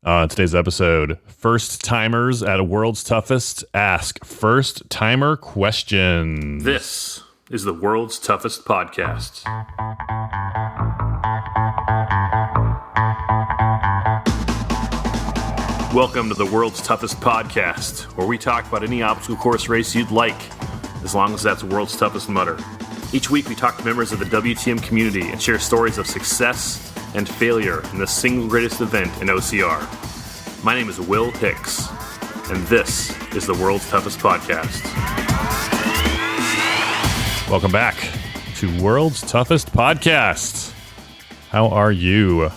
Today's episode, first timers at a World's Toughest ask first timer questions. This is the World's Toughest Podcast. Welcome to the World's Toughest Podcast, where we talk about any obstacle course race you'd like, as long as that's World's Toughest Mudder. Each week we talk to members of the WTM community and share stories of success and failure in the single greatest event in OCR. My name is Will Hicks, and this is the World's Toughest Podcast. Welcome back to World's Toughest Podcast. How are you?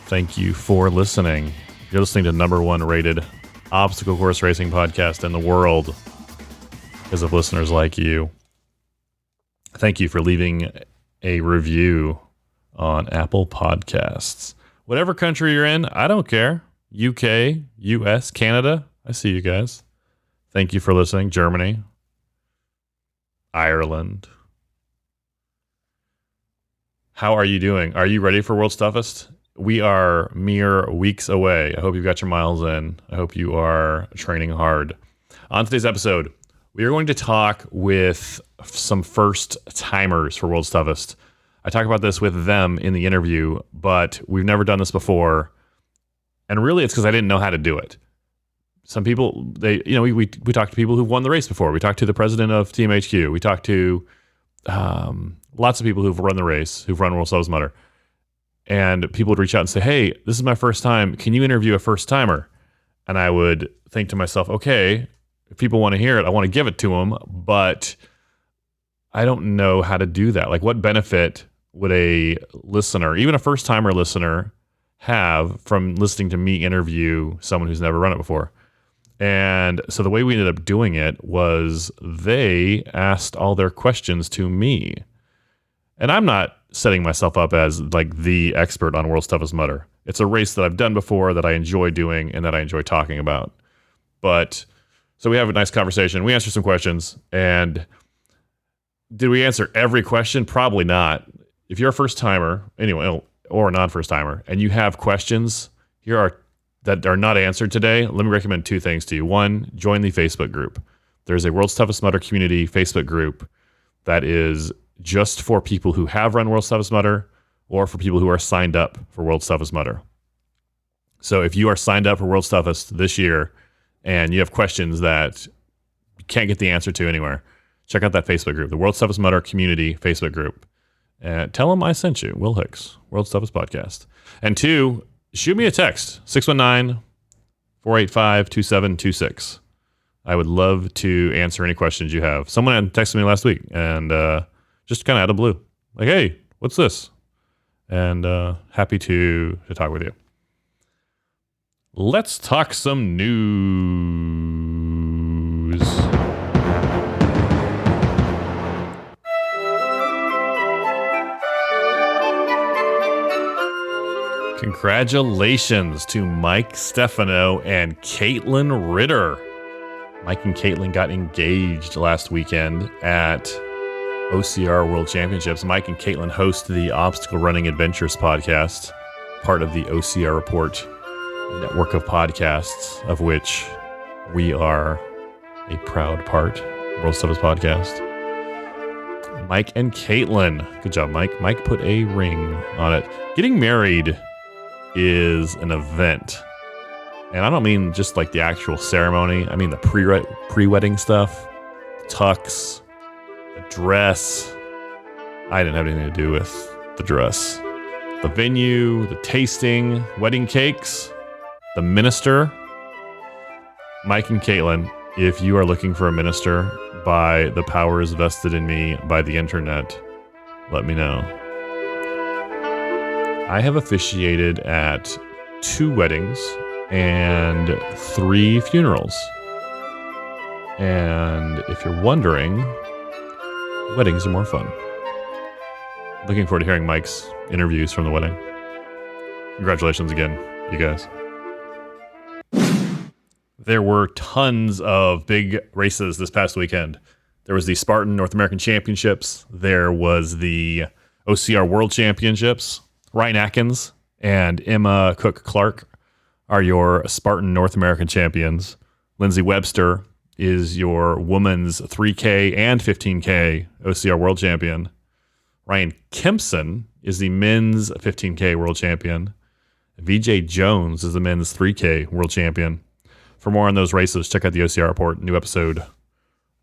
Thank you for listening. You're listening to number one rated obstacle course racing podcast in the world because of listeners like you. Thank you for leaving a review on Apple Podcasts. Whatever country you're in, I don't care. UK, US, Canada, I see you guys. Thank you for listening. Germany, Ireland. How are you doing? Are you ready for World's Toughest? We are mere weeks away. I hope you've got your miles in. I hope you are training hard. On today's episode, we are going to talk with some first timers for World's Toughest. I talk about this with them in the interview, but we've never done this before. And really it's because I didn't know how to do it. Some people, we talked to people who've won the race before. We talked to the president of TMHQ. We talked to lots of people who've run the race, who've run World's Toughest Mudder. And people would reach out and say, hey, this is my first time. Can you interview a first timer? And I would think to myself, okay, if people want to hear it, I want to give it to them, but I don't know how to do that. Like, what benefit would a listener, even a first timer listener, have from listening to me interview someone who's never run it before? And so the way we ended up doing it was they asked all their questions to me. And I'm not setting myself up as like the expert on World's Toughest Mudder. It's a race that I've done before, that I enjoy doing, and that I enjoy talking about. But so we have a nice conversation. We answer some questions. And did we answer every question? Probably not. If you're a first timer, anyway, or a non-first timer, and you have questions that are not answered today, let me recommend two things to you. One, join the Facebook group. There's a World's Toughest Mudder community Facebook group that is just for people who have run World's Toughest Mudder or for people who are signed up for World's Toughest Mudder. So if you are signed up for World's Toughest this year and you have questions that you can't get the answer to anywhere, check out that Facebook group, the World's Toughest Mudder community Facebook group. Tell them I sent you, Will Hicks, World's Toughest Podcast. And two, shoot me a text, 619-485-2726. I would love to answer any questions you have. Someone had texted me last week and just kind of out of the blue, like, hey, what's this? And happy to talk with you. Let's talk some news. Congratulations to Mike Stefano and Caitlin Ritter. Mike and Caitlin got engaged last weekend at OCR World Championships. Mike and Caitlin host the Obstacle Running Adventures podcast, part of the OCR Report network of podcasts, of which we are a proud part. World's Toughest Podcast. Mike and Caitlin. Good job, Mike. Mike put a ring on it. Getting married is an event. And I don't mean just like the actual ceremony. I mean the pre-wedding stuff, the tux, the dress. I didn't have anything to do with the dress. The venue, the tasting, wedding cakes, the minister. Mike and Caitlin, if you are looking for a minister by the powers vested in me by the internet, let me know. I have officiated at 2 weddings and 3 funerals. And if you're wondering, weddings are more fun. Looking forward to hearing Mike's interviews from the wedding. Congratulations again, you guys. There were tons of big races this past weekend. There was the Spartan North American Championships. There was the OCR World Championships. Ryan Atkins and Emma Cook-Clark are your Spartan North American champions. Lindsay Webster is your women's 3K and 15K OCR world champion. Ryan Kempson is the men's 15K world champion. VJ Jones is the men's 3K world champion. For more on those races, check out the OCR Report. New episode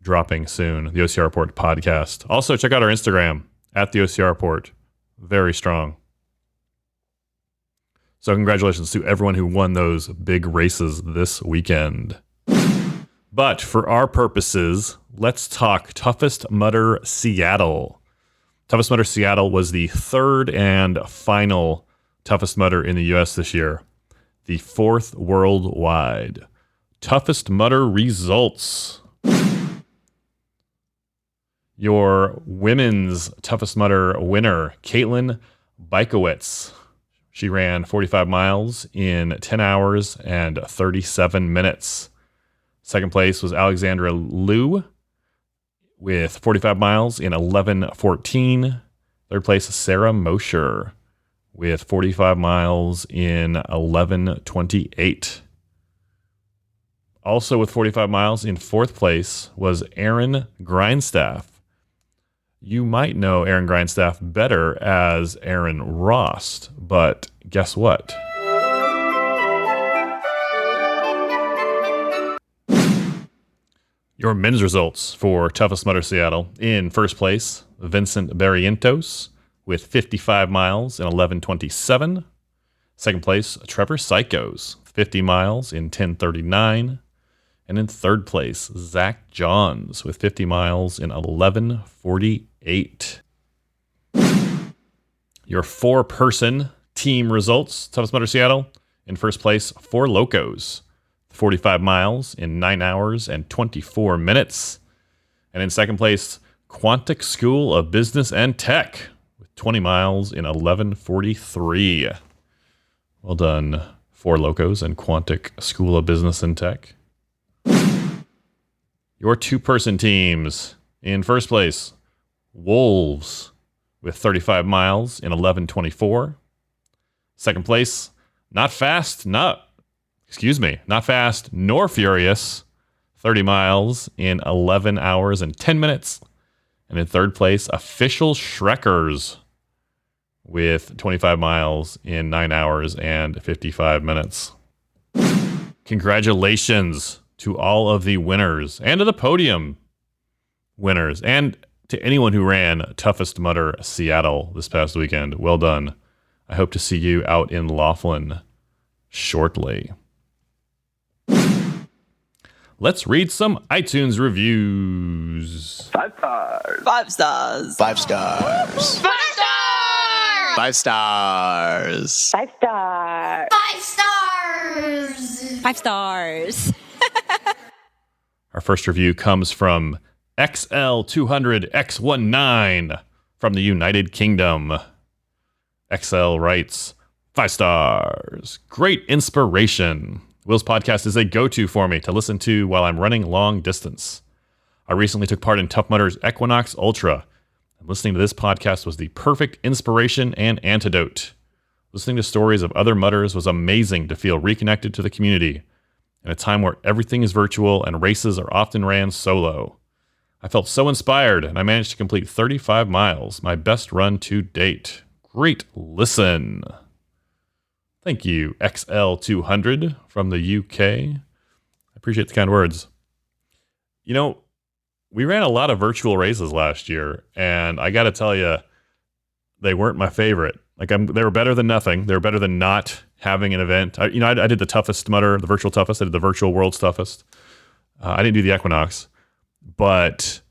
dropping soon. The OCR Report podcast. Also, check out our Instagram at the OCR Report. Very strong. So congratulations to everyone who won those big races this weekend. But for our purposes, let's talk Toughest Mudder Seattle. Toughest Mudder Seattle was the third and final Toughest Mudder in the U.S. this year. The fourth worldwide. Toughest Mudder results. Your women's Toughest Mudder winner, Caitlin Bykowitz. She ran 45 miles in 10 hours and 37 minutes. Second place was Alexandra Liu with 45 miles in 11:14. Third place, Sarah Mosher with 45 miles in 11:28. Also with 45 miles in fourth place was Aaron Grindstaff. You might know Aaron Grindstaff better as Aaron Rost, but guess what? Your men's results for Toughest Mudder Seattle. In first place, Vincent Barrientos with 55 miles in 11:27. Second place, Trevor Psychos, 50 miles in 10:39. And in third place, Zach Johns with 50 miles in 11:48. Your four-person team results, Toughest Mudder Seattle. In first place, Four Locos, 45 miles in 9 hours and 24 minutes. And in second place, Quantic School of Business and Tech with 20 miles in 11:43. Well done, Four Locos and Quantic School of Business and Tech. Your two-person teams. In first place, Wolves with 35 miles in 11:24. Second place, Not Fast Nor Furious, 30 miles in 11 hours and 10 minutes. And in third place, Official Shrekkers with 25 miles in 9 hours and 55 minutes. Congratulations to all of the winners and to the podium winners and to anyone who ran Toughest Mudder Seattle this past weekend. Well done. I hope to see you out in Laughlin shortly. Let's read some iTunes reviews. 5 stars. 5 stars. 5 stars. 5 stars. 5 stars. 5 stars. 5 stars. 5 stars. Our first review comes from XL200X19 from the United Kingdom. XL writes, 5 stars. Great inspiration. Will's podcast is a go-to for me to listen to while I'm running long distance. I recently took part in Tough Mudder's Equinox Ultra, and listening to this podcast was the perfect inspiration and antidote. Listening to stories of other mudders was amazing to feel reconnected to the community in a time where everything is virtual and races are often ran solo. I felt so inspired, and I managed to complete 35 miles, my best run to date. Great listen. Thank you, XL200 from the UK. I appreciate the kind words. You know, we ran a lot of virtual races last year, and I got to tell you, they weren't my favorite. They were better than nothing. They were better than not having an event. I did the Toughest Mudder, the virtual toughest. I did the virtual world's toughest. I didn't do the Equinox, but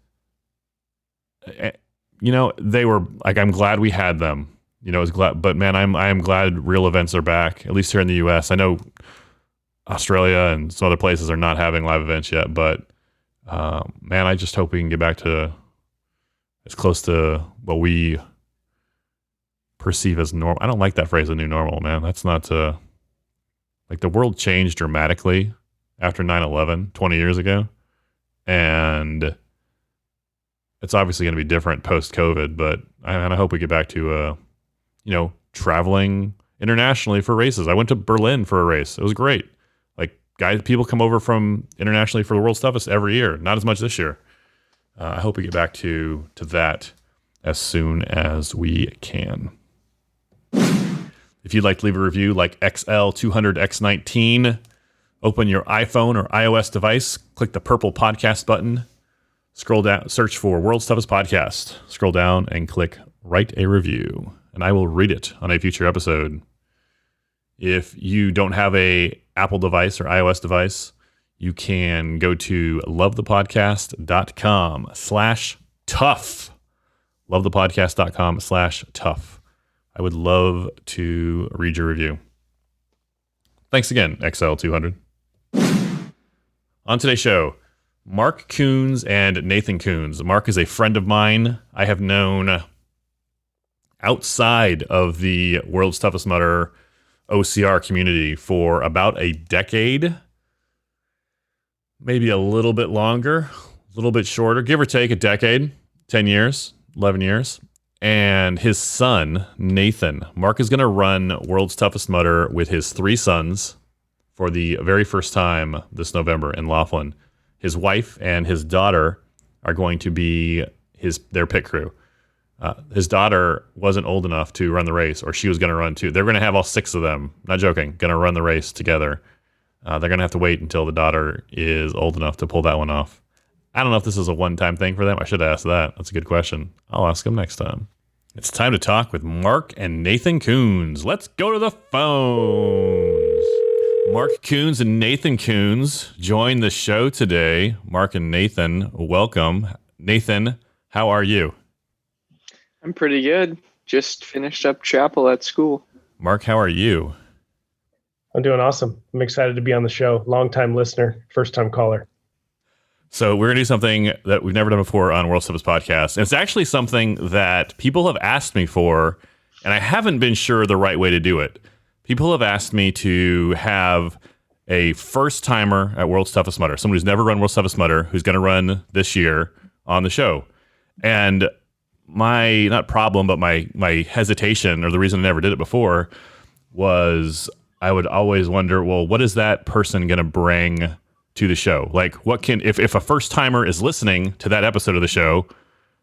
they were like, I'm glad we had them. But man, I am glad real events are back, at least here in the U.S. I know Australia and some other places are not having live events yet, but man, I just hope we can get back to as close to what we perceive as normal. I don't like that phrase, "a new normal," man. That's not like the world changed dramatically after 9/11 20 years ago, and it's obviously going to be different post-COVID. But I hope we get back to traveling. internationally for races. I went to Berlin for a race. It was great. Like people come over from internationally for the world's toughest every year. Not as much this year. I hope we get back to that as soon as we can. If you'd like to leave a review like XL200X19, open your iPhone or iOS device, click the purple podcast button, scroll down, search for World's Toughest Podcast, scroll down and click Write a Review, and I will read it on a future episode. If you don't have a Apple device or iOS device, you can go to lovethepodcast.com/tough. lovethepodcast.com/tough. I would love to read your review. Thanks again, XL200. On today's show, Mark Coons and Nathan Coons. Mark is a friend of mine I have known outside of the World's Toughest Mudder OCR community for about a decade, maybe a little bit longer, a little bit shorter, give or take a decade, 10 years, 11 years. And his son, Nathan. Mark is going to run World's Toughest Mudder with his 3 sons for the very first time this November in Laughlin. His wife and his daughter are going to be their pit crew. His daughter wasn't old enough to run the race, or she was going to run too. They're going to have all 6 of them, not joking, going to run the race together. They're going to have to wait until the daughter is old enough to pull that one off. I don't know if this is a one-time thing for them. I should ask that. That's a good question. I'll ask them next time. It's time to talk with Mark and Nathan Coons. Let's go to the phones. Mark Coons and Nathan Coons join the show today. Mark and Nathan, welcome. Nathan, how are you? I'm pretty good. Just finished up chapel at school. Mark, how are you? I'm doing awesome. I'm excited to be on the show. Long-time listener, first-time caller. So we're going to do something that we've never done before on World's Toughest Podcast. And it's actually something that people have asked me for, and I haven't been sure the right way to do it. People have asked me to have a first-timer at World's Toughest Mudder, someone who's never run World's Toughest Mudder, who's going to run this year on the show. And my, not problem, but my hesitation, or the reason I never did it before, was I would always wonder, well, what is that person going to bring to the show? Like, what can, if a first timer is listening to that episode of the show,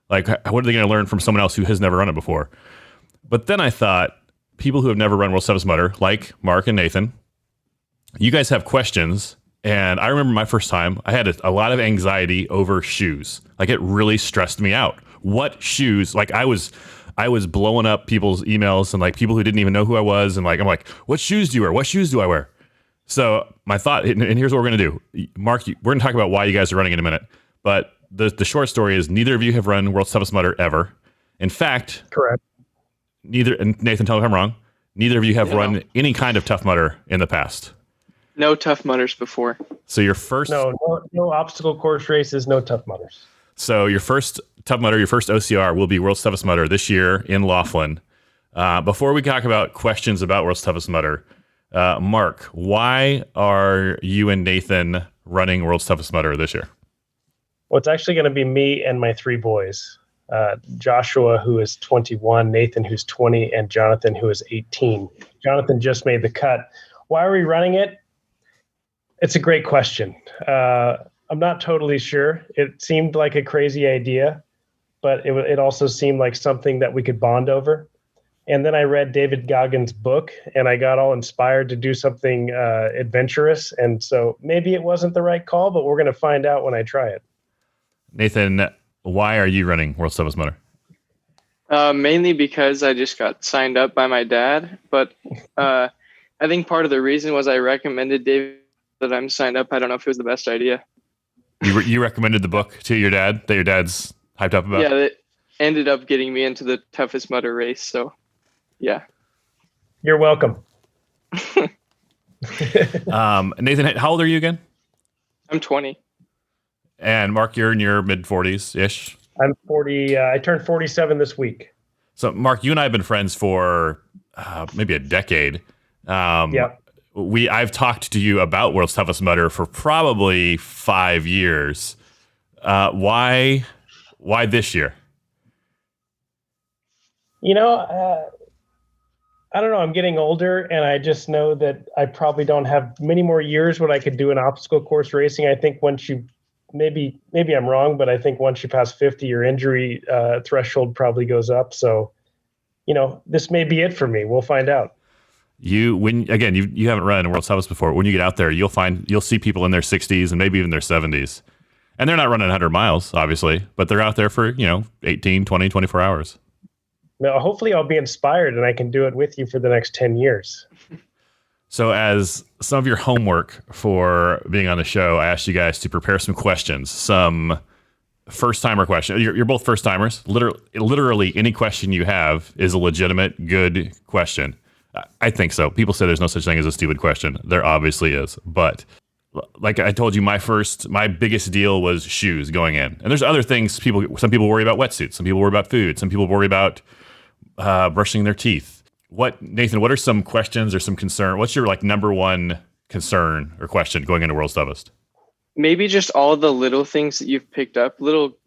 like, what are they going to learn from someone else who has never run it before? But then I thought, people who have never run World's Toughest Mudder, like Mark and Nathan, you guys have questions. And I remember my first time, I had a lot of anxiety over shoes. Like, it really stressed me out. What shoes? Like, I was blowing up people's emails and like people who didn't even know who I was. And like, I'm like, what shoes do you wear? What shoes do I wear? So my thought, and here's what we're going to do. Mark, we're going to talk about why you guys are running in a minute. But the short story is neither of you have run World's Toughest Mudder ever. In fact, correct. Neither, and Nathan, tell me if I'm wrong, neither of you have run any kind of Tough Mudder in the past. No Tough Mudders before. So your first... No obstacle course races, no Tough Mudders. So your first Tough Mudder, your first OCR will be World's Toughest Mudder this year in Laughlin. Before we talk about questions about World's Toughest Mudder, Mark, why are you and Nathan running World's Toughest Mudder this year? Well, it's actually going to be me and my 3 boys. Joshua, who is 21, Nathan, who's 20, and Jonathan, who is 18. Jonathan just made the cut. Why are we running it? It's a great question. I'm not totally sure. It seemed like a crazy idea, but it also seemed like something that we could bond over. And then I read David Goggins' book, and I got all inspired to do something adventurous. And so maybe it wasn't the right call, but we're going to find out when I try it. Nathan, why are you running World's Toughest Mudder? Mainly because I just got signed up by my dad. But I think part of the reason was I recommended David that I'm signed up. I don't know if it was the best idea. You recommended the book to your dad that your dad's hyped up about? Yeah, that ended up getting me into the Toughest Mudder race. So, yeah. You're welcome. Nathan, how old are you again? I'm 20. And Mark, you're in your mid-40s-ish? I'm 40. I turned 47 this week. So, Mark, you and I have been friends for maybe a decade. Yeah. I've talked to you about World's Toughest Mudder for probably 5 years. Why this year? You know, I don't know. I'm getting older, and I just know that I probably don't have many more years what I could do in obstacle course racing. I think once you, maybe I'm wrong, but I think once you pass 50, your injury threshold probably goes up. So, this may be it for me. We'll find out. You haven't run World's Toughest before. When you get out there, you'll see people in their 60s and maybe even their 70s, and they're not running 100 miles, obviously, but they're out there for 18, 20, 24 hours. Now, hopefully I'll be inspired and I can do it with you for the next 10 years. So as some of your homework for being on the show, I asked you guys to prepare some questions, some first-timer questions. You're both first-timers. Literally any question you have is a legitimate, good question. I think so. People say there's no such thing as a stupid question. There obviously is. But like I told you, my biggest deal was shoes going in. And there's other things some people worry about wetsuits. Some people worry about food. Some people worry about brushing their teeth. Nathan, what are some questions or some concern? What's your number one concern or question going into World's Toughest? Maybe just all the little things that you've picked up, little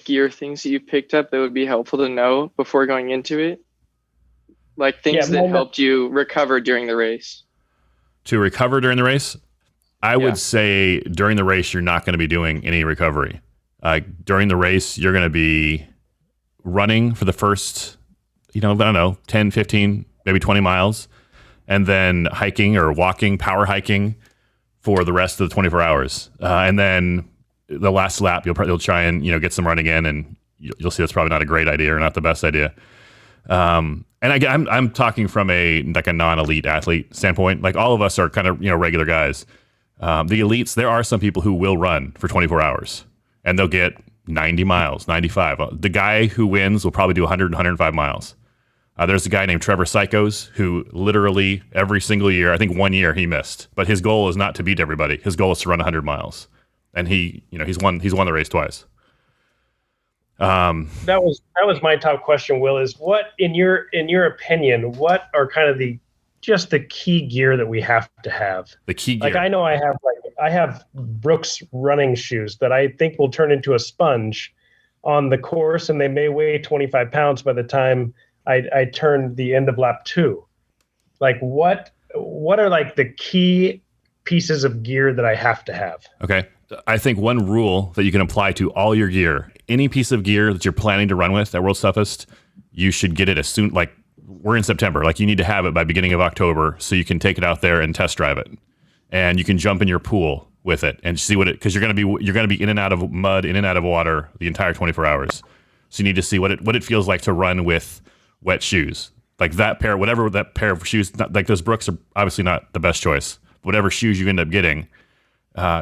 gear things that you picked up that would be helpful to know before going into it. Like things that helped you recover during the race. To recover during the race? I would say during the race, you're not going to be doing any recovery. During the race, you're going to be running for the first, 10, 15, maybe 20 miles, and then hiking or walking, power hiking for the rest of the 24 hours. And then the last lap, you'll try and, get some running in, and you'll see that's probably not a great idea or not the best idea. And again, I'm talking from a non-elite athlete standpoint. Like all of us are kind of, regular guys. The elites, there are some people who will run for 24 hours and they'll get 90 miles, 95. The guy who wins will probably do 100, 105 miles. There's a guy named Trevor Sykos who literally every single year, I think 1 year he missed, but his goal is not to beat everybody. His goal is to run 100 miles. And he's won the race twice. That was my top question, Will, is what in your opinion, what are kind of the key gear that we have to have? The key gear. I know I have Brooks running shoes that I think will turn into a sponge on the course, and they may weigh 25 pounds by the time I turn the end of lap 2. Like what are the key pieces of gear that I have to have? Okay. I think one rule that you can apply to all your gear, any piece of gear that you're planning to run with at World's Toughest, you should get it as soon, we're in September, you need to have it by beginning of October so you can take it out there and test drive it. And you can jump in your pool with it and see because you're going to be in and out of mud, in and out of water the entire 24 hours. So you need to see what it feels like to run with wet shoes. Whatever that pair of shoes, those Brooks are obviously not the best choice. Whatever shoes you end up getting,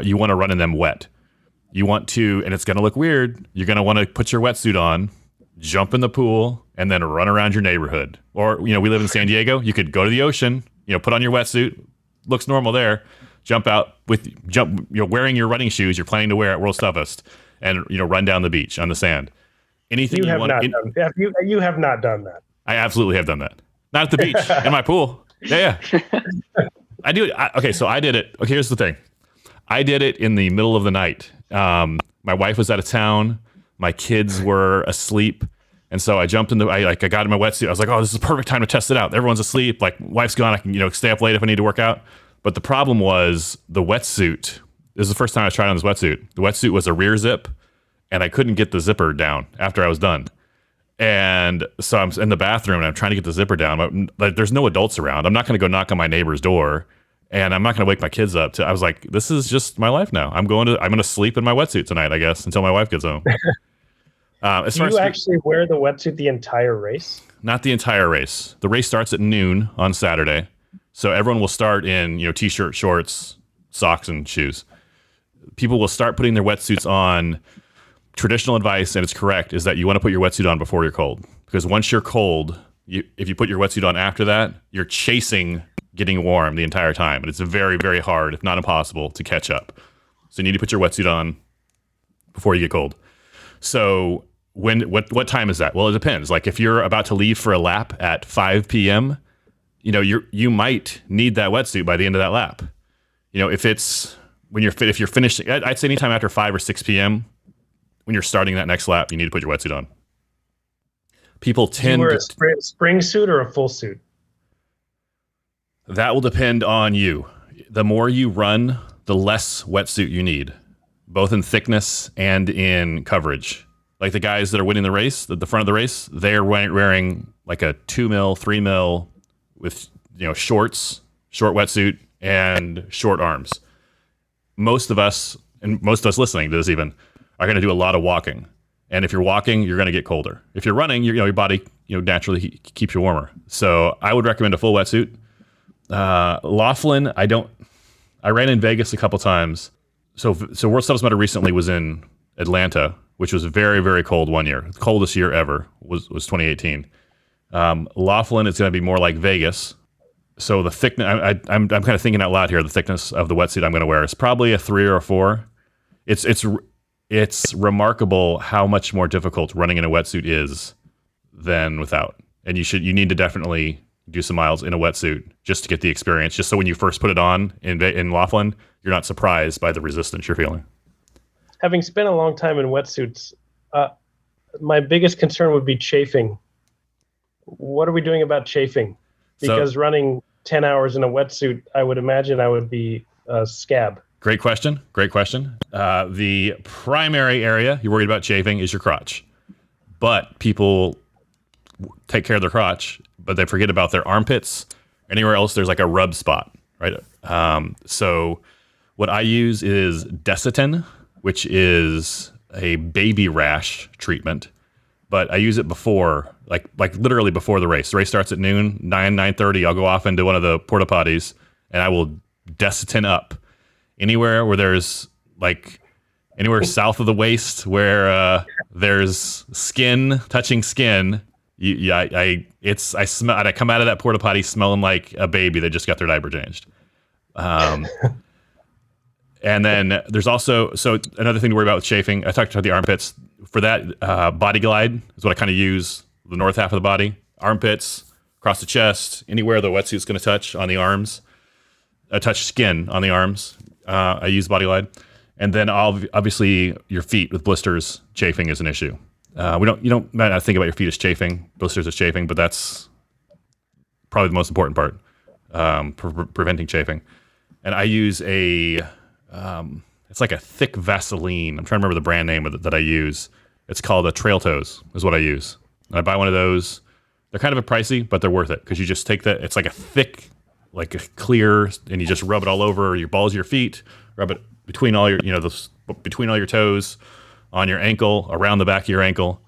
you want to run in them wet. You want to, and it's going to look weird, you're going to want to put your wetsuit on, jump in the pool, and then run around your neighborhood. Or, we live in San Diego. You could go to the ocean, put on your wetsuit, looks normal there, jump out wearing your running shoes you're planning to wear at World's Toughest, and, run down the beach on the sand. Anything you want. You have not done that. I absolutely have done that. Not at the beach, in my pool. Yeah. I do it. Okay, so I did it. Okay, here's the thing. I did it in the middle of the night. My wife was out of town. My kids were asleep. And so I jumped in I got in my wetsuit. I was like, oh, this is the perfect time to test it out. Everyone's asleep. Wife's gone. I can, stay up late if I need to work out. But the problem was the wetsuit. This is the first time I was trying on this wetsuit. The wetsuit was a rear zip, and I couldn't get the zipper down after I was done. And so I'm in the bathroom and I'm trying to get the zipper down. There's no adults around. I'm not going to go knock on my neighbor's door, and I'm not going to wake my kids up. I was like, this is just my life now. I'm going to sleep in my wetsuit tonight, I guess, until my wife gets home. Do you actually wear the wetsuit the entire race? Not the entire race. The race starts at noon on Saturday. So everyone will start in, t-shirt, shorts, socks, and shoes. People will start putting their wetsuits on. Traditional advice, and it's correct, is that you want to put your wetsuit on before you're cold. Because once you're cold, if you put your wetsuit on after that, you're chasing getting warm the entire time. And it's very, very hard, if not impossible, to catch up. So you need to put your wetsuit on before you get cold. So what time is that? Well, it depends. If you're about to leave for a lap at 5 p.m., you might need that wetsuit by the end of that lap. If you're finishing, I'd say anytime after 5 or 6 p.m., when you're starting that next lap, you need to put your wetsuit on. People tend to wear a spring suit or a full suit. That will depend on you. The more you run, the less wetsuit you need, both in thickness and in coverage. Like the guys that are winning the race, at the front of the race, they're wearing like a 2 mil, 3 mil with shorts, short wetsuit, and short arms. Most of us, and most of us listening to this even, are going to do a lot of walking. And if you're walking, you're going to get colder. If you're running, your body naturally keeps you warmer. So I would recommend a full wetsuit. Laughlin, I ran in Vegas a couple times. So World's Toughest Mudder recently was in Atlanta, which was very, very cold one year. The coldest year ever was 2018. Laughlin is going to be more like Vegas. So the thickness, I'm kind of thinking out loud here, the thickness of the wetsuit I'm going to wear is probably a 3 or a 4. It's remarkable how much more difficult running in a wetsuit is than without. And you need to definitely do some miles in a wetsuit just to get the experience, just so when you first put it on in Laughlin, you're not surprised by the resistance you're feeling. Having spent a long time in wetsuits, my biggest concern would be chafing. What are we doing about chafing? Because running 10 hours in a wetsuit, I would imagine I would be a scab. Great question. The primary area you're worried about chafing is your crotch. But people take care of their crotch, but they forget about their armpits. Anywhere else, there's like a rub spot, right? So what I use is Desitin, which is a baby rash treatment. But I use it before, like literally before the race. The race starts at noon, 9:30. I'll go off into one of the porta potties, and I will Desitin up. Anywhere where there's anywhere south of the waist where there's skin touching skin, I smell. I come out of that porta potty smelling like a baby that just got their diaper changed. And then there's also another thing to worry about with chafing. I talked about the armpits. For that, Body Glide is what I kind of use. The north half of the body, armpits, across the chest, anywhere the wetsuit's going to touch on the arms. Touch skin on the arms. I use Body Glide. And then obviously your feet with blisters, chafing is an issue. You might not think about your feet as chafing, blisters as chafing, but that's probably the most important part, preventing chafing. And I use it's like a thick Vaseline. I'm trying to remember the brand name that I use. It's called a Trail Toes is what I use. And I buy one of those. They're kind of pricey, but they're worth it because you just take that. It's like a thick, like a clear, and you just rub it all over your balls of your feet. Rub it between all your, between all your toes, on your ankle, around the back of your ankle.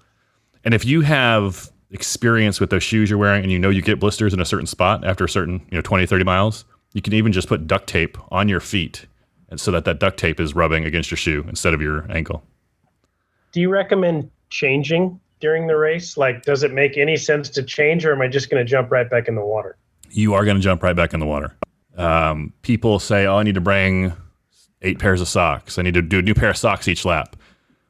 And if you have experience with those shoes you're wearing, and you get blisters in a certain spot after a certain 20, 30 miles, you can even just put duct tape on your feet, and so that duct tape is rubbing against your shoe instead of your ankle. Do you recommend changing during the race? Like, does it make any sense to change, or am I just going to jump right back in the water? You are going to jump right back in the water. People say, I need to bring 8 pairs of socks. I need to do a new pair of socks each lap.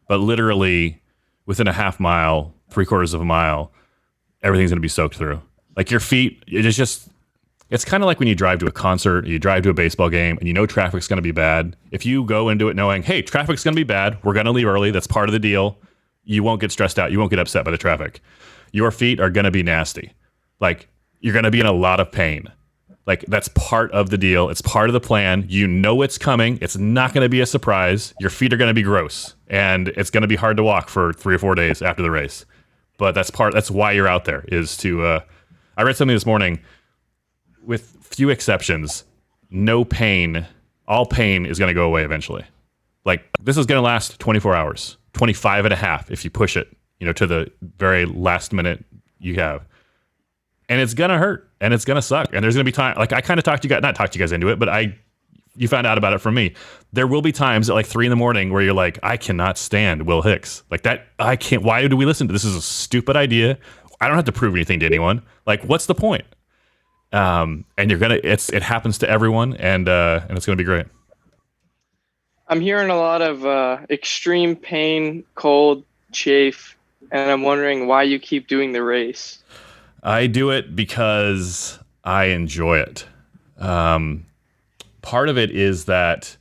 But literally, within a half mile, 3/4 of a mile, everything's going to be soaked through. Like your feet, it's kind of like when you drive to a concert, or you drive to a baseball game, and traffic's going to be bad. If you go into it knowing, hey, traffic's going to be bad, we're going to leave early, that's part of the deal, you won't get stressed out. You won't get upset by the traffic. Your feet are going to be nasty. Like, you're going to be in a lot of pain. Like, that's part of the deal. It's part of the plan. It's coming. It's not going to be a surprise. Your feet are going to be gross, and it's going to be hard to walk for 3 or 4 days after the race. But that's why you're out there, is to, I read something this morning, with few exceptions, no pain, all pain is going to go away eventually. Like, this is going to last 24 hours, 25 and a half if you push it, to the very last minute you have. And it's going to hurt, and it's going to suck. And there's going to be time, like I kind of talked you guys into it, but you found out about it from me. There will be times at 3 a.m. where you're like, I cannot stand Will Hicks. Like that, I can't, why do we listen to this? This is a stupid idea. I don't have to prove anything to anyone. Like, what's the point? And it happens to everyone, and it's gonna be great. I'm hearing a lot of extreme pain, cold, chafe, and I'm wondering why you keep doing the race. I do it because I enjoy it. Part of it is that,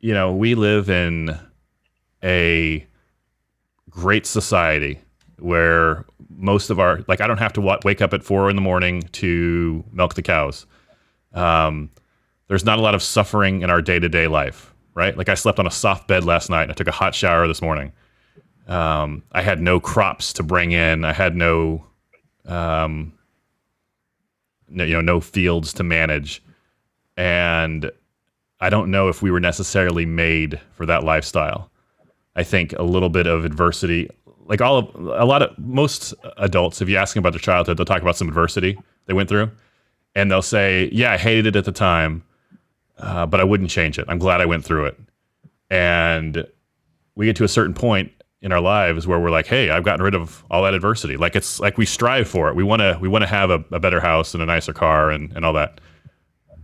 we live in a great society where most of our, like, I don't have to wake up at 4 a.m. to milk the cows. There's not a lot of suffering in our day-to-day life, right? Like, I slept on a soft bed last night and I took a hot shower this morning. I had no crops to bring in. I had no fields to manage. And I don't know if we were necessarily made for that lifestyle. I think a little bit of adversity, like most adults, if you ask them about their childhood, they'll talk about some adversity they went through. And they'll say, yeah, I hated it at the time, but I wouldn't change it. I'm glad I went through it. And we get to a certain point in our lives where we're like, hey, I've gotten rid of all that adversity. Like, it's like we strive for it. We want to have a better house and a nicer car and all that.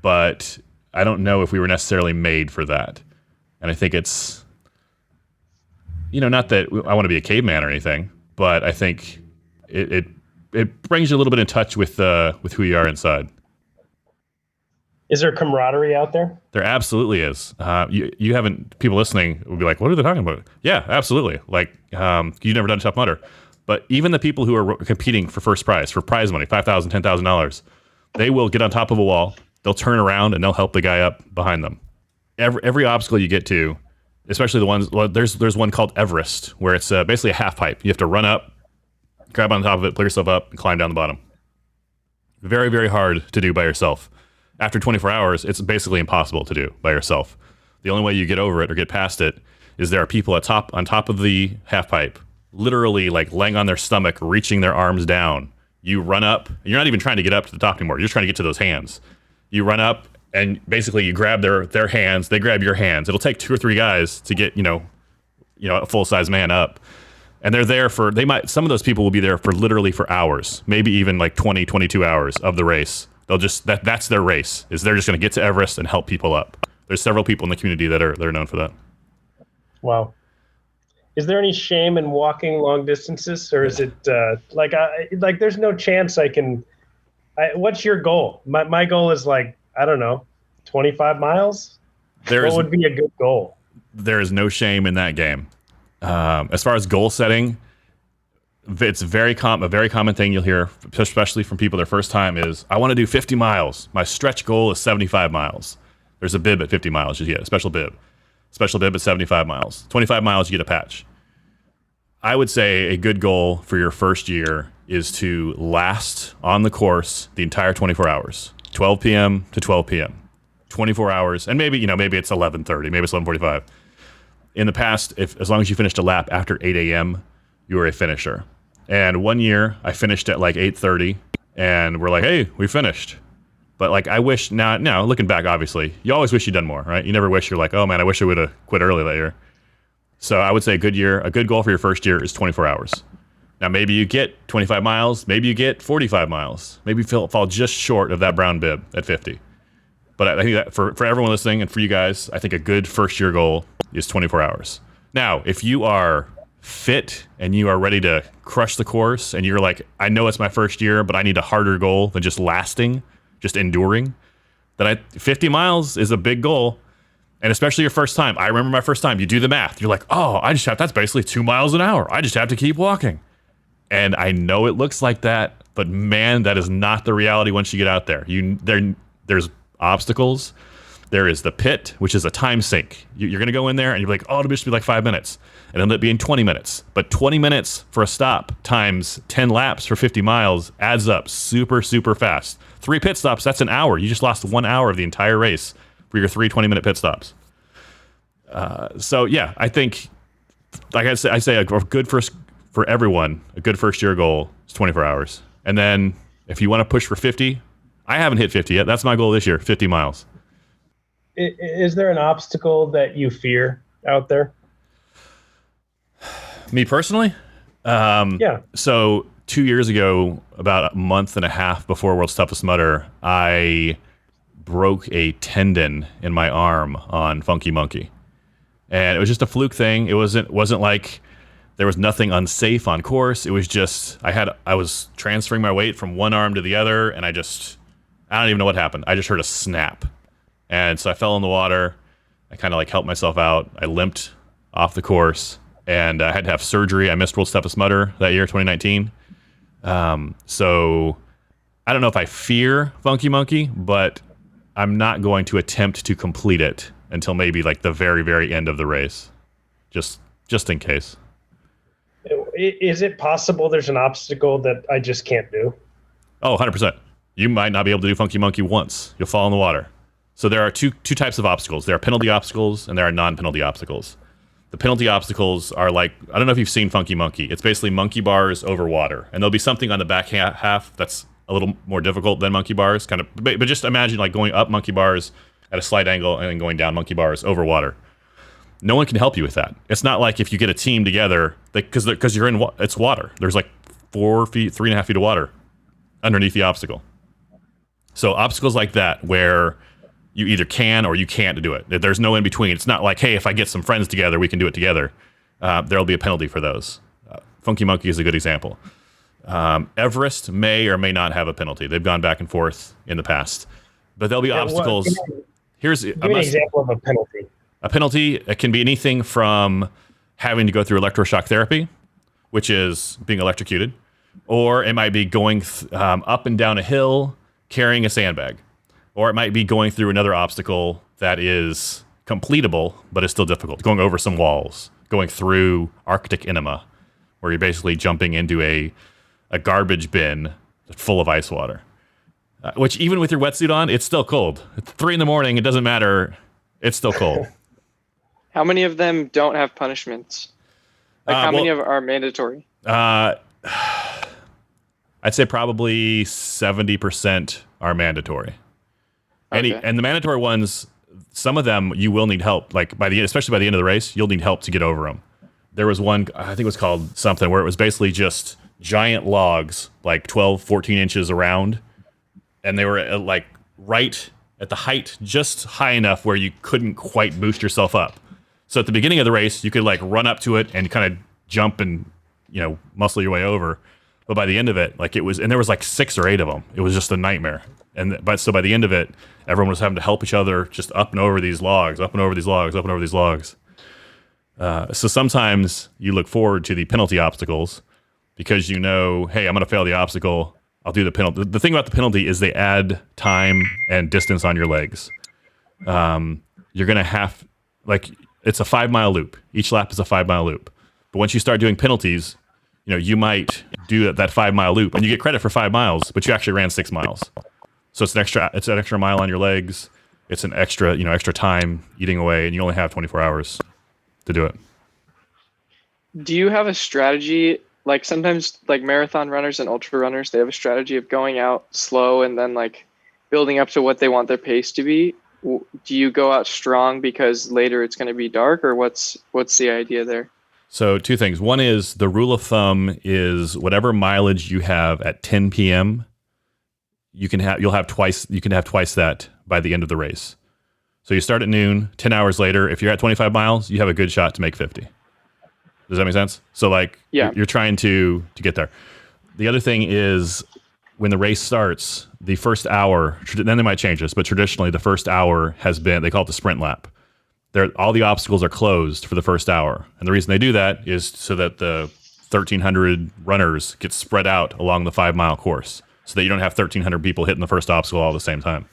But I don't know if we were necessarily made for that. And I think it's, not that I want to be a caveman or anything, but I think it brings you a little bit in touch with who you are inside. Is there camaraderie out there? There absolutely is. You haven't, people listening will be like, what are they talking about? Yeah, absolutely. Like, you've never done Tough Mudder. But even the people who are competing for first prize, for prize money, $5,000, $10,000, they will get on top of a wall, they'll turn around, and they'll help the guy up behind them. Every obstacle you get to, especially the ones, there's one called Everest, where it's basically a half pipe. You have to run up, grab on top of it, pull yourself up, and climb down the bottom. Very, very hard to do by yourself. After 24 hours, it's basically impossible to do by yourself. The only way you get over it or get past it is there are people on top of the half pipe, literally like laying on their stomach, reaching their arms down. You run up. You're not even trying to get up to the top anymore. You're just trying to get to those hands. You run up, and basically you grab their hands. They grab your hands. It'll take 2 or 3 guys to get a full-size man up. And they're there some of those people will be there for literally for hours, maybe even like 20, 22 hours of the race. They'll just, that's their race, is they're just going to get to Everest and help people up. There's several people in the community that are known for that. Wow. Is there any shame in walking long distances, or is it like there's no chance I can, what's your goal? My goal is like, I don't know, 25 miles? What would be a good goal? There is no shame in that game. As far as goal setting, it's a very common thing you'll hear, especially from people their first time, is, I want to do 50 miles. My stretch goal is 75 miles. There's a bib at 50 miles. You get a special bib. Special bib at 75 miles. 25 miles, you get a patch. I would say a good goal for your first year is to last on the course the entire 24 hours. 12 p.m. to 12 p.m. 24 hours. And maybe it's 11:30. Maybe it's 11:45. In the past, as long as you finished a lap after 8 a.m., you were a finisher. And one year, I finished at like 8:30, and we're like, hey, we finished. But like, I wish now, looking back, obviously, you always wish you'd done more, right? You never wish you're like, oh man, I wish I would have quit early that year. So I would say a good goal for your first year is 24 hours. Now, maybe you get 25 miles, maybe you get 45 miles, maybe you fall just short of that brown bib at 50. But I think that for everyone listening and for you guys, I think a good first year goal is 24 hours. Now, if you are fit and you are ready to crush the course and you're like, I know it's my first year, but I need a harder goal than just lasting, just enduring, then 50 miles is a big goal. And especially your first time. I remember my first time. You do the math. You're like, oh, that's basically 2 miles an hour. I just have to keep walking. And I know it looks like that, but man, that is not the reality once you get out there. There's obstacles. There is the pit, which is a time sink. You're going to go in there and you're like, oh, it'll just be like 5 minutes. And it'll end up being 20 minutes. But 20 minutes for a stop times 10 laps for 50 miles adds up super, super fast. 3 pit stops, that's an hour. You just lost 1 hour of the entire race for your 3 20-minute pit stops. So yeah, I think, like I say, a good for everyone, a good first year goal is 24 hours. And then if you want to push for 50, I haven't hit 50 yet. That's my goal this year, 50 miles. Is there an obstacle that you fear out there? Me personally? Yeah. So 2 years ago, about a month and a half before World's Toughest Mudder, I broke a tendon in my arm on Funky Monkey. And it was just a fluke thing. It wasn't like there was nothing unsafe on course. It was just, I was transferring my weight from one arm to the other, and I don't even know what happened. I just heard a snap. And so I fell in the water. I kind of like helped myself out. I limped off the course. and I had to have surgery. I missed World's Toughest Mudder that year, 2019. So I don't know if I fear Funky Monkey, but I'm not going to attempt to complete it until maybe like the very, very end of the race, just in case. Is it possible there's an obstacle that I just can't do? Oh, 100%. You might not be able to do Funky Monkey once. You'll fall in the water. So there are two types of obstacles. There are penalty obstacles and there are non-penalty obstacles. The penalty obstacles are like, I don't know if you've seen Funky Monkey. It's basically monkey bars over water. And there'll be something on the back half that's a little more difficult than monkey bars, kind of. But just imagine like going up monkey bars at a slight angle and then going down monkey bars over water. No one can help you with that. It's not like if you get a team together, because you're in it's water. There's like 4 feet, 3.5 feet of water underneath the obstacle. So obstacles like that where you either can or you can't do it. There's no in between. It's not like, hey, if I get some friends together, we can do it together. There'll be a penalty for those. Funky Monkey is a good example. Everest may or may not have a penalty. They've gone back and forth in the past. But there'll be obstacles. Give me an example of a penalty. A penalty, it can be anything from having to go through electroshock therapy, which is being electrocuted, or it might be going up and down a hill carrying a sandbag, or it might be going through another obstacle that is completable but is still difficult, going over some walls, going through Arctic enema, where you're basically jumping into a garbage bin full of ice water, which even with your wetsuit on, it's still cold. It's 3 a.m, it doesn't matter, it's still cold. How many of them don't have punishments? Like how many are mandatory? I'd say probably 70% are mandatory. Okay. And the mandatory ones, some of them you will need help. Like especially by the end of the race, you'll need help to get over them. There was one, I think it was called something, where it was basically just giant logs, like 12, 14 inches around, and they were like right at the height, just high enough where you couldn't quite boost yourself up. So at the beginning of the race, you could like run up to it and kind of jump and, muscle your way over. But by the end of it, like and there was like 6 or 8 of them. It was just a nightmare. So by the end of it, everyone was having to help each other just up and over these logs, up and over these logs, up and over these logs. So sometimes you look forward to the penalty obstacles because hey, I'm going to fail the obstacle. I'll do the penalty. The thing about the penalty is they add time and distance on your legs. You're going to have, it's a 5-mile loop. Each lap is a 5-mile loop. But once you start doing penalties, you might do that 5-mile loop and you get credit for 5 miles, but you actually ran 6 miles. So it's an extra mile on your legs. It's an extra time eating away, and you only have 24 hours to do it. Do you have a strategy? Like sometimes like marathon runners and ultra runners, they have a strategy of going out slow and then like building up to what they want their pace to be. Do you go out strong because later it's going to be dark, or what's the idea there? So 2 things. One is the rule of thumb is whatever mileage you have at 10 p.m., you can have twice that by the end of the race. So you start at noon, 10 hours later, if you're at 25 miles, you have a good shot to make 50. Does that make sense? So you're trying to get there. The other thing is when the race starts, the first hour, then they might change this, but traditionally the first hour has been, they call it the sprint lap. All the obstacles are closed for the first hour. And the reason they do that is so that the 1,300 runners get spread out along the 5-mile course so that you don't have 1,300 people hitting the first obstacle all at the same time.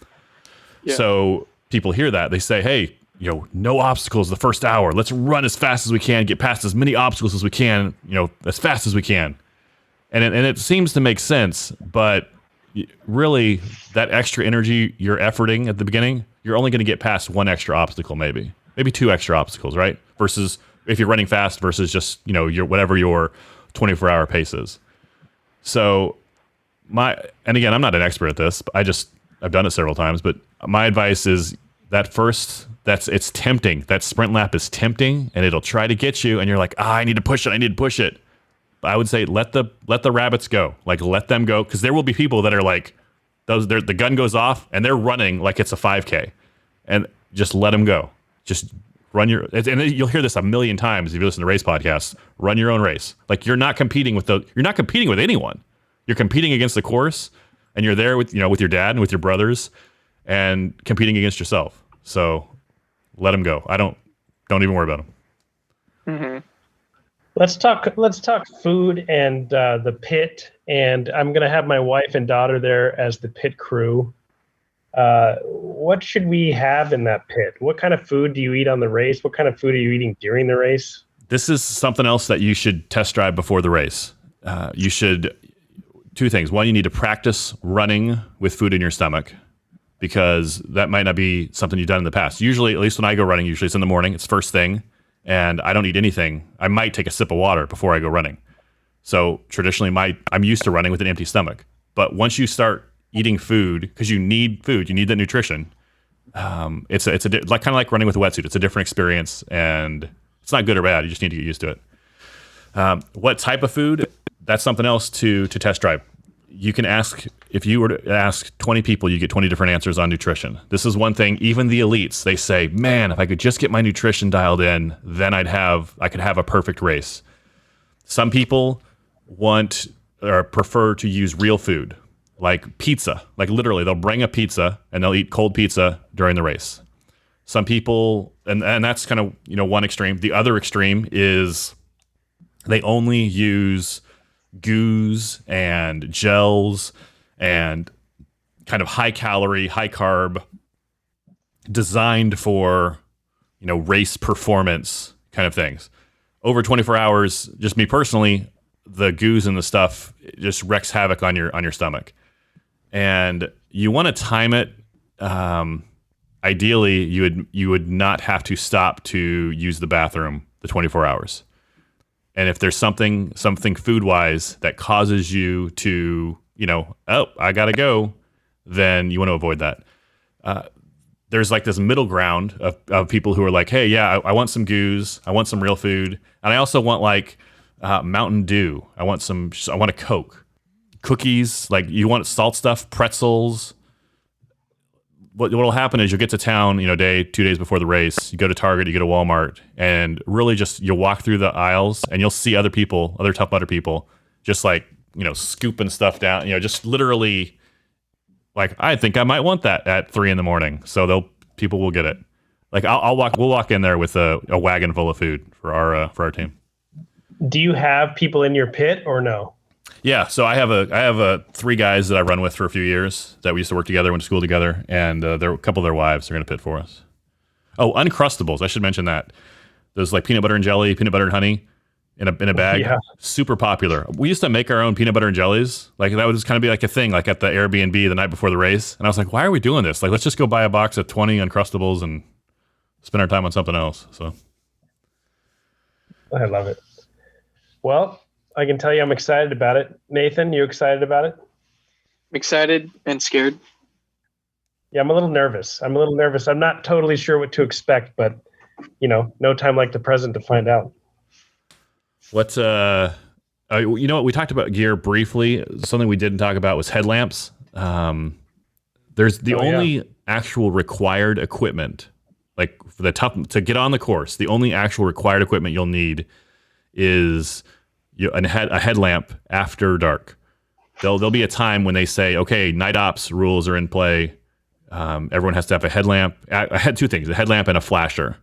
Yeah. So people hear that. They say, hey, no obstacles the first hour. Let's run as fast as we can, get past as many obstacles as we can, as fast as we can. And it seems to make sense, but really that extra energy you're efforting at the beginning, you're only going to get past 1 extra obstacle, maybe 2 extra obstacles, right? Versus if you're running fast versus just, your 24-hour pace is. So and again, I'm not an expert at this, but I've done it several times, but my advice is it's tempting. That sprint lap is tempting and it'll try to get you and you're like, I need to push it. But I would say let the rabbits go. Let them go, because there will be people that are like, the gun goes off and they're running like it's a 5K, and just let them go. Just run and you'll hear this a million times if you listen to race podcasts. Run your own race. You're not competing with anyone. You're competing against the course, and you're there with your dad and with your brothers, and competing against yourself. So let them go. Don't even worry about them. Mm-hmm. Let's talk food and the pit. And I'm going to have my wife and daughter there as the pit crew. What should we have in that pit? What kind of food do you eat on the race? What kind of food are you eating during the race? This is something else that you should test drive before the race. You should, two things. One, you need to practice running with food in your stomach, because that might not be something you've done in the past. Usually, at least when I go running, usually it's in the morning, it's first thing, and I don't eat anything. I might take a sip of water before I go running. So traditionally, I'm used to running with an empty stomach. But once you start eating food, because you need food, you need that nutrition, it's kind of like running with a wetsuit. It's a different experience, and it's not good or bad. You just need to get used to it. What type of food? That's something else to test drive. You can ask, if you were to ask 20 people, you get 20 different answers on nutrition. This is one thing, even the elites, they say, man, if I could just get my nutrition dialed in, then I could have a perfect race. Some people want or prefer to use real food, like pizza. Like literally, they'll bring a pizza and they'll eat cold pizza during the race. Some people, and that's kind of, one extreme. The other extreme is they only use goos and gels and kind of high calorie, high carb, designed for, race performance kind of things. Over 24 hours, just me personally, the goos and the stuff just wreaks havoc on your stomach. And you want to time it. Ideally, you would not have to stop to use the bathroom the 24 hours. And if there's something food-wise that causes you to, I got to go, then you want to avoid that. There's like this middle ground of people who are like, hey, yeah, I want some goos. I want some real food. And I also want like Mountain Dew. I want a Coke. Cookies, like you want salt stuff, pretzels. What'll happen is you'll get to town, 2 days before the race. You go to Target, you go to Walmart, and really just you'll walk through the aisles and you'll see other Tough Mudder people, just like scooping stuff down. Just literally, like I think I might want that at 3 a.m. So people will get it. Like we'll walk in there with a wagon full of food for our team. Do you have people in your pit or no? Yeah, so I have 3 guys that I run with for a few years that we used to work together, went to school together, and a couple of their wives are going to pit for us. Oh, Uncrustables! I should mention that. Those like peanut butter and jelly, peanut butter and honey in a bag, super popular. We used to make our own peanut butter and jellies. Like that would just kind of be like a thing, like at the Airbnb the night before the race. And I was like, why are we doing this? Like, let's just go buy a box of 20 Uncrustables and spend our time on something else. So, I love it. Well, I can tell you I'm excited about it. Nathan, you excited about it? Excited and scared. Yeah, I'm a little nervous. I'm not totally sure what to expect, but no time like the present to find out. What we talked about gear briefly. Something we didn't talk about was headlamps. There's the only actual required equipment, like for to get on the course. The only actual required equipment you'll need is a headlamp after dark. There'll be a time when they say, okay, night ops rules are in play. Everyone has to have a headlamp. I had 2 things: a headlamp and a flasher.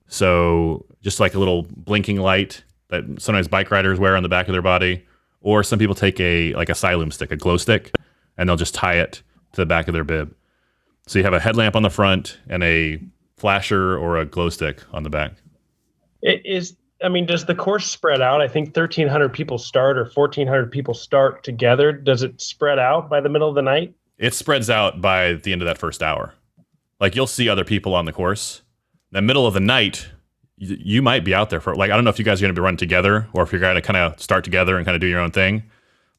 So just like a little blinking light that sometimes bike riders wear on the back of their body, or some people take a Siloom stick, a glow stick, and they'll just tie it to the back of their bib. So you have a headlamp on the front and a flasher or a glow stick on the back. Does the course spread out? I think 1,300 people start or 1,400 people start together. Does it spread out by the middle of the night? It spreads out by the end of that first hour. Like you'll see other people on the course. In the middle of the night, you might be out there for, like, I don't know if you guys are going to be running together or if you're going to kind of start together and kind of do your own thing.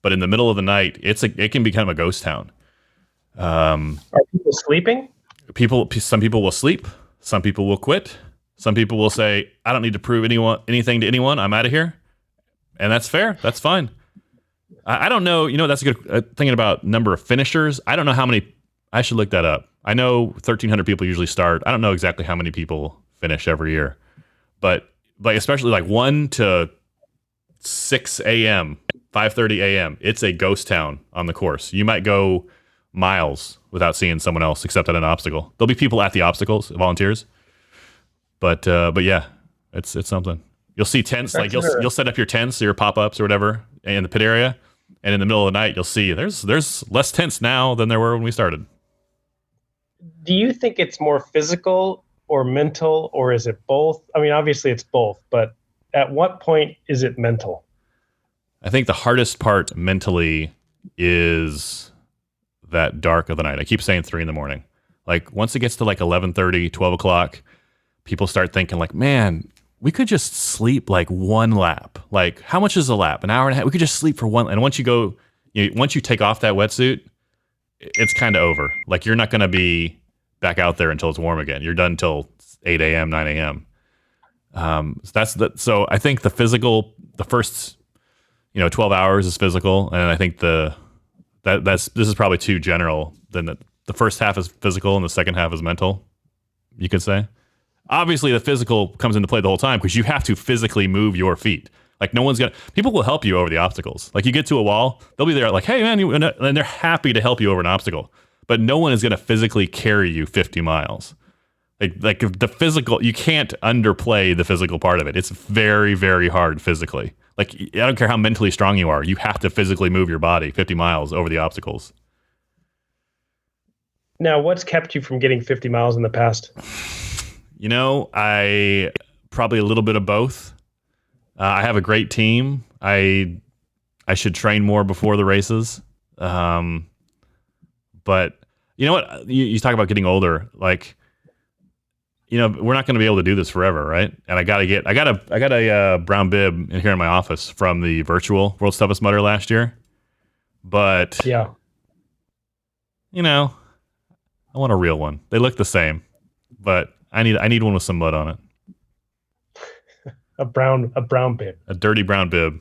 But in the middle of the night, it can become a ghost town. Are people sleeping? Some people will sleep. Some people will quit. Some people will say, I don't need to prove anything to anyone. I'm out of here. And that's fair. That's fine. I don't know. That's a good thinking about number of finishers. I don't know how many. I should look that up. I know 1,300 people usually start. I don't know exactly how many people finish every year. But like especially like 1 to 6 a.m., 5:30 a.m., it's a ghost town on the course. You might go miles without seeing someone else except at an obstacle. There'll be people at the obstacles, volunteers. But yeah, it's something. You'll see tents, like That's you'll set up your tents, your pop-ups or whatever in the pit area, and in the middle of the night, you'll see there's less tents now than there were when we started. Do you think it's more physical or mental, or is it both? I mean, obviously it's both, but at what point is it mental? I think the hardest part mentally is that dark of the night. I keep saying 3 a.m. Like once it gets to like 11:30, 12 o'clock, people start thinking like, man, we could just sleep like one lap. Like how much is a lap? An hour and a half. We could just sleep for one. And once you take off that wetsuit, it's kind of over. Like you're not going to be back out there until it's warm again. You're done until 8 a.m., 9 a.m. So I think the first 12 hours is physical, and I think this is probably too general. Then the first half is physical and the second half is mental, you could say. Obviously, the physical comes into play the whole time because you have to physically move your feet. Like people will help you over the obstacles. Like you get to a wall, they'll be there like, hey man, and they're happy to help you over an obstacle. But no one is going to physically carry you 50 miles. Like the physical, you can't underplay the physical part of it. It's very, very hard physically. Like I don't care how mentally strong you are, you have to physically move your body 50 miles over the obstacles. Now, what's kept you from getting 50 miles in the past? I probably a little bit of both. I have a great team. I should train more before the races. But you know what? You talk about getting older. Like, we're not going to be able to do this forever, right? And I got a brown bib in here in my office from the virtual World's Toughest Mudder last year. But yeah, I want a real one. They look the same, but I need one with some mud on it. A brown bib. A dirty brown bib.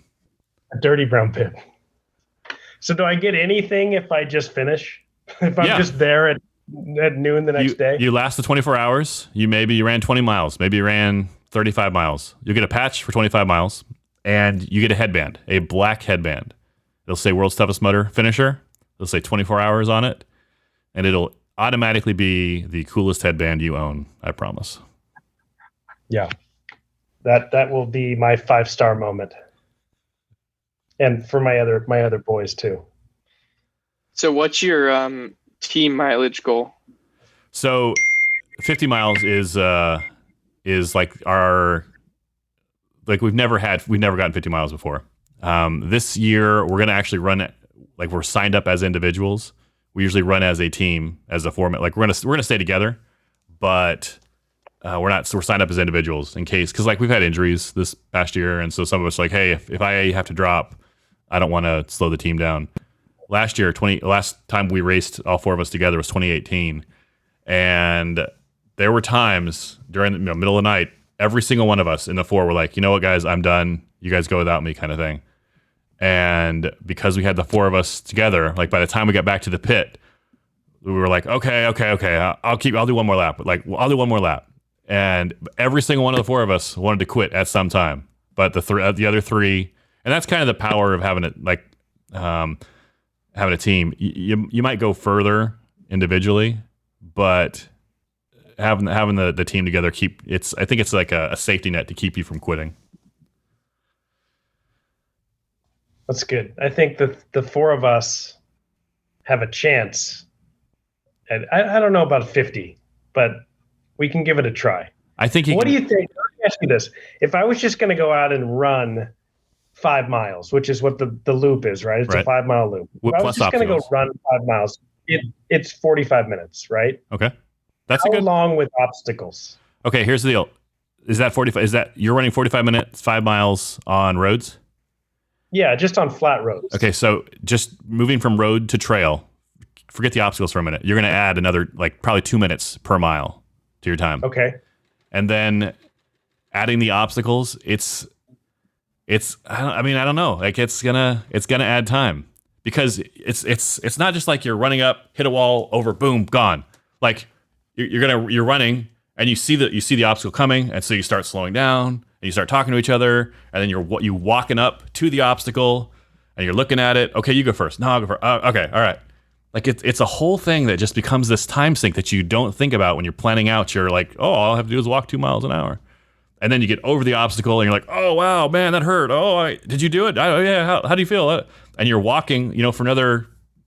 A dirty brown bib. So do I get anything if I just finish? If I'm just there at noon the next day? You last the 24 hours. You ran 20 miles. Maybe you ran 35 miles. You'll get a patch for 25 miles, and you get a headband, a black headband. It'll say World's Toughest Mudder Finisher. It'll say 24 hours on it, and it'll automatically be the coolest headband you own. I promise. Yeah. That will be my 5-star moment. And for my other boys too. So what's your team mileage goal? So 50 miles is like we've never gotten 50 miles before. This year we're going to actually run it like we're signed up as individuals. We usually run as a team, as a format. Like we're gonna stay together, but we're signed up as individuals in case, because like we've had injuries this past year, and so some of us are like, hey, if I have to drop, I don't want to slow the team down. Last time we raced all 4 of us together was 2018, and there were times during the middle of the night, every single one of us in the 4 were like, you know what, guys, I'm done. You guys go without me, kind of thing. And because we had the 4 of us together, like by the time we got back to the pit, we were like, okay, I'll do one more lap. I'll do one more lap. And every single one of the 4 of us wanted to quit at some time, but the other 3, and that's kind of the power of having it, like having a team. You might go further individually, but having the team together I think it's like a safety net to keep you from quitting. That's good. I think the 4 of us have a chance. And I don't know about 50, but we can give it a try. I think. What do you think? Let me ask you this: if I was just going to go out and run 5 miles, which is what the loop is, right? It's a 5-mile loop. If I was just going to go run 5 miles, it's 45 minutes, right? Okay, How long with obstacles? Okay, here's the deal: is that 45? Is that you're running 45 minutes, 5 miles on roads? Yeah, just on flat roads. Okay, so just moving from road to trail. Forget the obstacles for a minute. You're going to add another probably 2 minutes per mile to your time. Okay. And then adding the obstacles, I don't know. Like it's gonna add time, because it's not just like you're running up, hit a wall, over, boom, gone. Like you're running and you see the obstacle coming, and so you start slowing down and you start talking to each other, and then you walking up to the obstacle and you're looking at it. Okay, you go first. No, I'll go first. Okay, all right. Like it's a whole thing that just becomes this time sink that you don't think about when you're planning out. You're like, oh, all I have to do is walk 2 miles an hour. And then you get over the obstacle and you're like, oh, wow, man, that hurt. Oh, did you do it? Oh, yeah. How do you feel? And you're walking, for another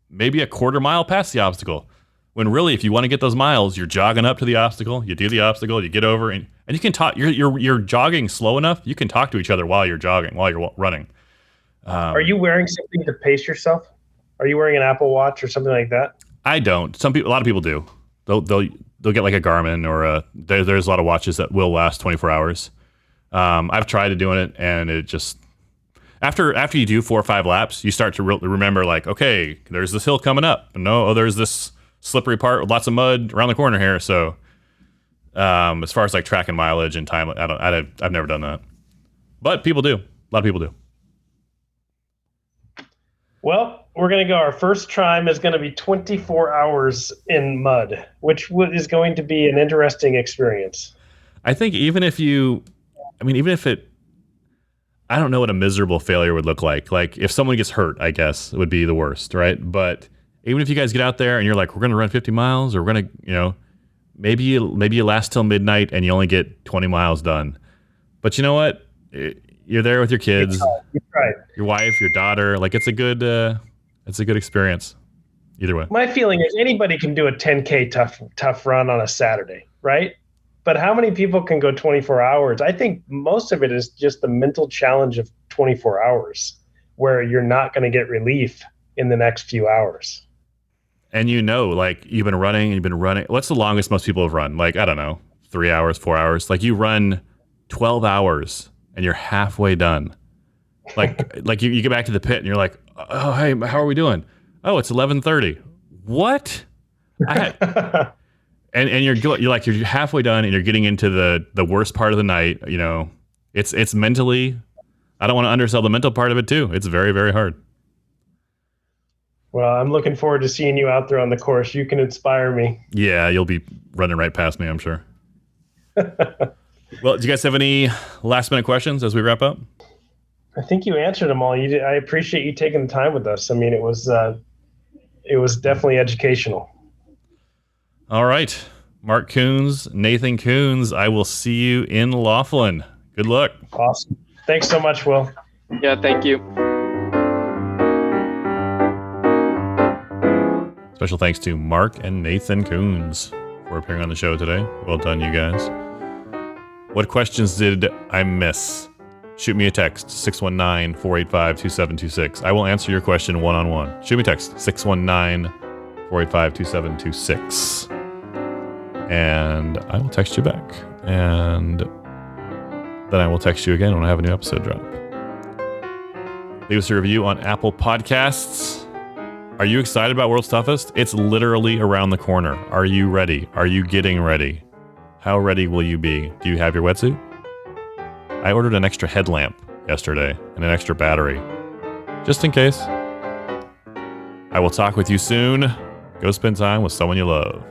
maybe a quarter mile past the obstacle. When really, if you want to get those miles, you're jogging up to the obstacle. You do the obstacle, you get over, and you can talk. You're jogging slow enough. You can talk to each other while you're jogging, while you're running. Are you wearing something to pace yourself? Are you wearing an Apple Watch or something like that? I don't. A lot of people do. They'll get like a Garmin or there's a lot of watches that will last 24 hours. I've tried doing it, and it just after you do 4 or 5 laps, you start to remember like, okay, there's this hill coming up, and there's this slippery part with lots of mud around the corner here. So as far as like tracking mileage and time, I've never done that, but people do. A lot of people do. Well, we're going to go. Our first climb is going to be 24 hours in mud, which is going to be an interesting experience. I think even if I don't know what a miserable failure would look like. Like if someone gets hurt, I guess it would be the worst, right? But even if you guys get out there and you're like, we're going to run 50 miles, or we're going to, maybe you last till midnight and you only get 20 miles done. But you know what? You're there with your kids, your wife, your daughter. Like it's a good experience. Either way. My feeling is anybody can do a 10K tough run on a Saturday, right? But how many people can go 24 hours? I think most of it is just the mental challenge of 24 hours where you're not going to get relief in the next few hours. And like you've been running. What's the longest most people have run? Like, I don't know, 3 hours, 4 hours. Like you run 12 hours and you're halfway done. Like you get back to the pit and you're like, oh, hey, how are we doing? Oh, it's 11:30. What? And you're halfway done and you're getting into the worst part of the night. It's mentally, I don't want to undersell the mental part of it too. It's very, very hard. Well, I'm looking forward to seeing you out there on the course. You can inspire me. Yeah, you'll be running right past me, I'm sure. Well, do you guys have any last minute questions as we wrap up? I think you answered them all. I appreciate you taking the time with us. I mean, it was definitely educational. All right. Mark Coons, Nathan Coons, I will see you in Laughlin. Good luck. Awesome. Thanks so much, Will. Yeah, thank you. Special thanks to Mark and Nathan Coons for appearing on the show today. Well done, you guys. What questions did I miss? Shoot me a text, 619-485-2726. I will answer your question one-on-one. Shoot me a text, 619-485-2726. And I will text you back. And then I will text you again when I have a new episode drop. Leave us a review on Apple Podcasts. Are you excited about World's Toughest? It's literally around the corner. Are you ready? Are you getting ready? How ready will you be? Do you have your wetsuit? I ordered an extra headlamp yesterday and an extra battery, just in case. I will talk with you soon. Go spend time with someone you love.